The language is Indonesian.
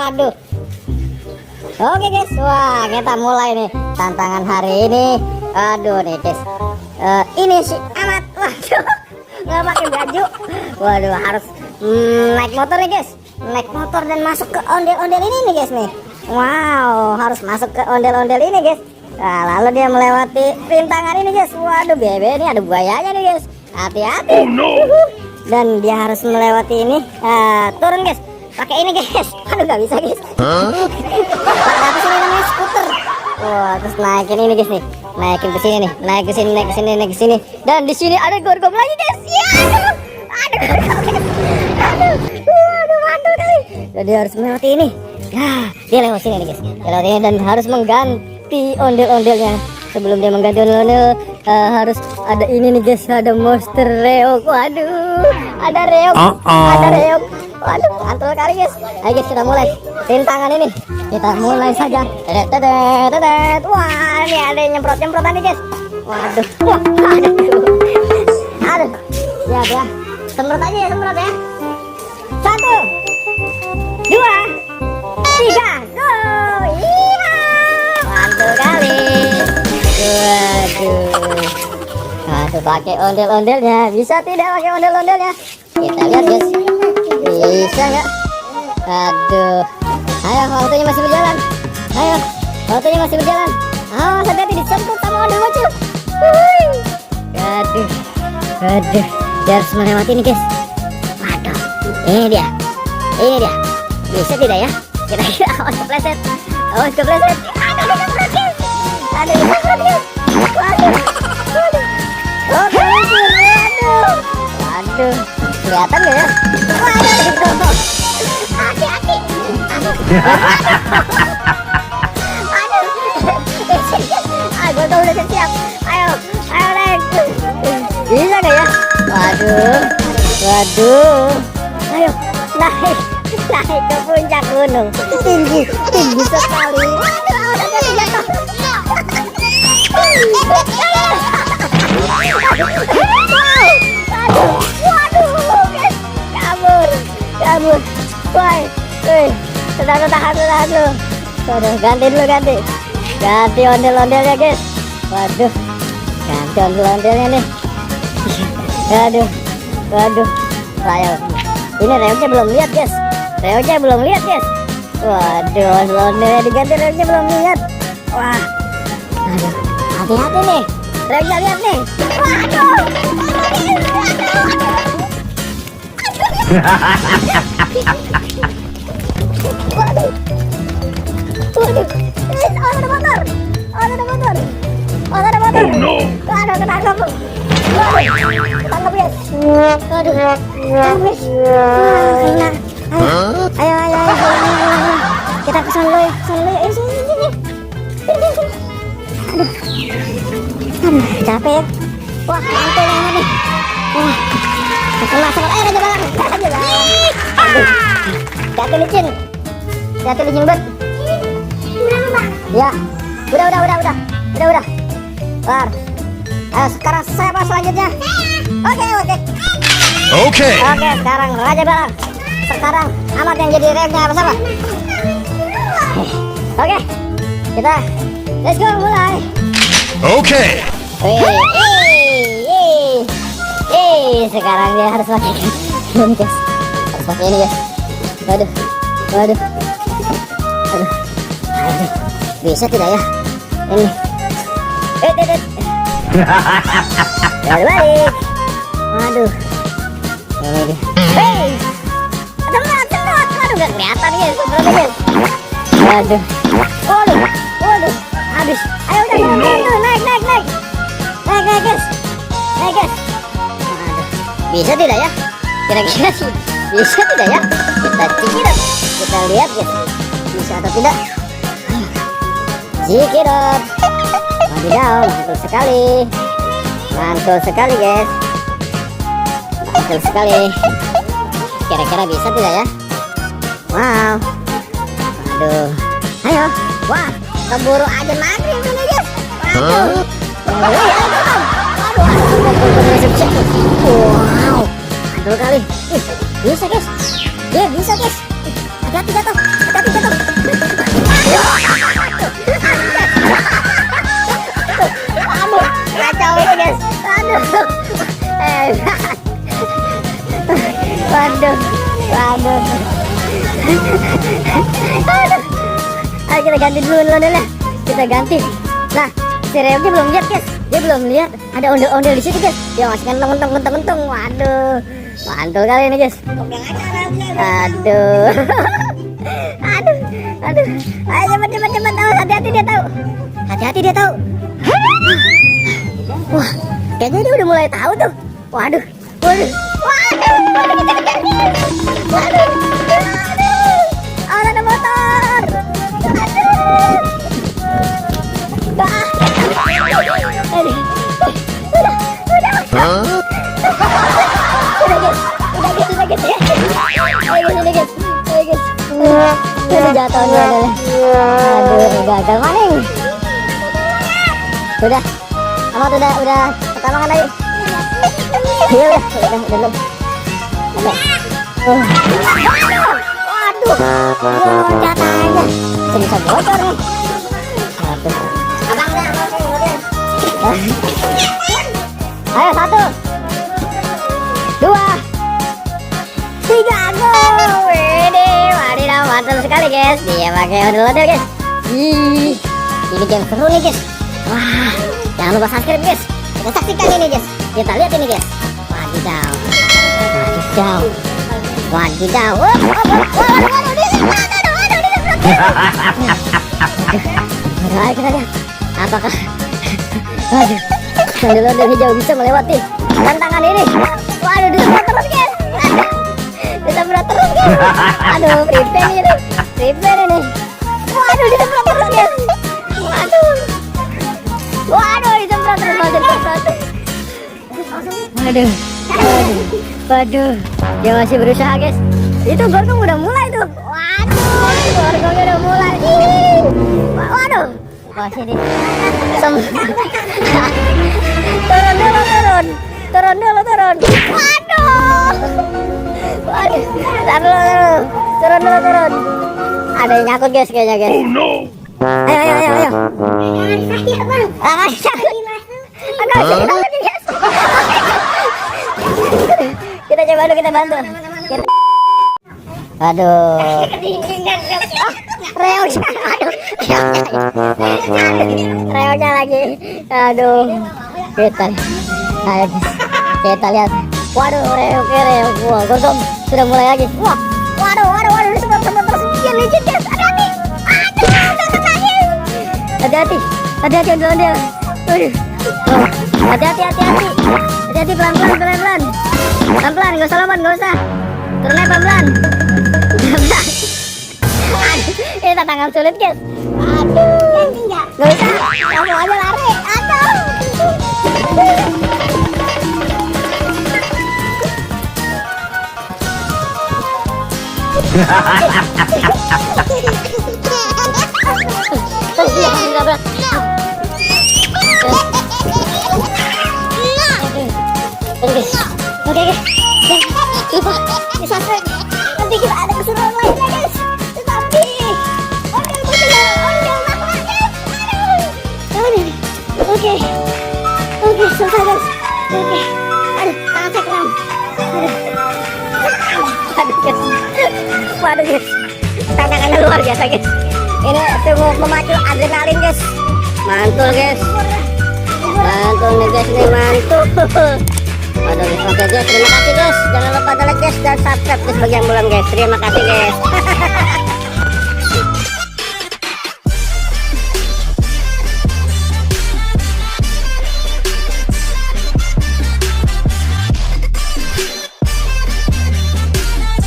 Waduh. Oke guys, wah kita mulai nih tantangan hari ini. Aduh nih guys, ini si Amat, waduh nggak pakai baju. Waduh harus naik motor nih guys, naik motor dan masuk ke ondel-ondel ini nih guys nih. Wow, harus masuk ke ondel-ondel ini guys. Nah, lalu dia melewati rintangan ini guys. Waduh bebe, ini ada buayanya nih guys, hati-hati. Oh no. Dan dia harus melewati ini. Turun guys, pakai ini guys. Aduh nggak bisa guys. Pakai apa sih ini namanya, skuter. Wah, terus naikin ini guys nih, naikin ke sini nih, naik ke sini, naik ke sini, naik ke sini. Dan di sini ada gorgom lagi guys. Ya, aduh, aduh, mantul kali. Jadi harus melewati ini. Ya, dia lewat sini nih guys. Dia lewat ini dan harus mengganti ondel-ondelnya. Sebelum dia mengganti ondel-ondel, harus ada ini nih guys, ada monster reog. Waduh, ada reog, ada reog. Waduh, mantul kali guys. Ayo guys, kita mulai rintangan ini. Kita mulai saja. Tetet. Wah, ini ada yang nyemprot-nyemprotan nih guys. Waduh, wah, aduh. Siap ya. Semprot aja ya, semprot ya. 1, 2, 3, go. Iya, mantul kali. Waduh, pakai ondel-ondelnya. Bisa tidak pakai ondel-ondelnya? Kita lihat guys. Bisa nggak? Aduh. Ayo, waktunya masih berjalan. Ayo, waktunya masih berjalan. Awas hati-hati disangkut sama ondel bocil. Aduh. Dia harus melewati ini guys. Waduh. Ini dia. Bisa tidak ya? Kira-kira awas kepleset. Awas kepleset. Aduh, disangkut guys. Aduh, disangkut guys. Waduh. Waduh. Kelihatan gak ya? Waduh. Hati-hati. Aduh. Gue udah siap. Ayo naik. Bisa gak ya? Waduh. Ayo naik ke puncak gunung. Tinggi sekali. Waduh, hati-hati jatuh. Kabur. Woi. Tahan dulu. Waduh, ganti ondel-ondelnya guys. Waduh, ganti ondel-ondelnya nih. Aduh. Rayel. Ini reognya belum lihat guys. Waduh, ondel-ondelnya diganti, reognya belum lihat. Wah. Aduh, hati-hati nih. Reognya lihat nih. Waduh. Waduh. Ada motor. Oh no. Aduh, ketangkap guys. Aduh. Ayo. Kita kesana dulu ya. Sini. Aduh, capek ya. Wah, mantul banget nih. Wah. Raja balang. Aduh. Jatuh licin bet. Ya. Udah. Kelar. Ayo sekarang siapa selanjutnya? Oke, sekarang Raja Balang. Sekarang Amat yang jadi reognya apa sama? Oke. Kita let's go mulai. Okay. Sekarang dia harus pakai ini guys. Waduh. Bisa tidak ya? Ini. Balik. Waduh. Ini dia. Semprot. Waduh, nggak kelihatan guys. Waduh. Habis. Ayo udah. Naik guys. Waduh. Bisa tidak ya? Kira-kira sih. Bisa tidak ya? Kita cekidot. Kita lihat guys. Bisa atau tidak? Cekidot. Wadidaw, mantul sekali guys. Mantul sekali. Kira-kira bisa tidak ya? Wow. Aduh. Ayo. Wah, keburu aja maghrib ini guys. Waduh. Wow. Mantul kali. Bisa guys. Dia bisa guys. Hati-hati jatuh. Hati-hati jatuh. Aduh, kacau ini guys. Aduh. Waduh. Waduh. Aduh. Ayo kita ganti dulu ondel-ondelnya. Kita ganti. Nah, si Reo dia belum lihat guys. Dia belum lihat ada ondel-ondel di situ guys. Dia masih kentung. Waduh. Mantul kali ini guys. Aduh. Aduh. Ayo cepat. Awas, hati-hati dia tahu. Hati-hati dia tahu. Wah, kayaknya dia udah mulai tahu tuh. Waduh. Waduh. Awas, ada motor. Aduh. Udah guys. Udah jatuh nih adalah. Aduh, gagal maning. Udah. Amat udah pertama lagi. Iya udah. Waduh. Jatuhnya. Bisa bocor nih. Aduh. Abang dah, ayo 1, 2, 3, go! Wadidaw, mantap sekali guys. Dia pakai ondel-ondel guys. Ini game seru nih guys. Wah, jangan lupa subscribe guys. Kita saksikan ini guys. Kita lihat ini guys. Wadidaw. Ayo kita lihat. Apakah ondel-ondel hijau bisa melewati tantangan ini? Waduh, disemprot terus guys. Disemprot terus guys. Aduh, prepare ini. Waduh, disemprot terus guys. Waduh, disemprot terus. Waduh, dia masih berusaha guys. Itu gorgong udah mulai tuh. Waduh, gorgongnya udah mulai. Waduh. Wah, sini. Turun dulu. Waduh. Turun. Ada yang nyangkut guys kayaknya guys. Oh no. Ayo. Kita coba dulu, kita bantu. Aduh. Reonya lagi. Aduh. Kita lihat. Waduh, Reo. Wah, gorgong sudah mulai lagi. Waduh, disemprot terus. Licin guys. Hati-hati ondel-ondel. Hati-hati pelan-pelan. Pelan-pelan, nggak usah lompat, nggak usah. Turunnya pelan-pelan. Ini tantangan sulit guys. Aduh, nggak usah, langsung aja lari. Aduh. Oke guys, lupa di subscribe. Nanti kita ada keseruan lainnya guys. Tetapi Oke, selesai guys. Oke, aduh, tangan saya kram. Waduh guys, tantangannya luar biasa guys. Ini sungguh memacu adrenalin guys. Mantul guys. Mantul nih guys, ini mantul. Waduh guys, oke guys, terima kasih guys. Jangan lupa like guys dan subscribe guys bagi yang belum guys. Terima kasih guys.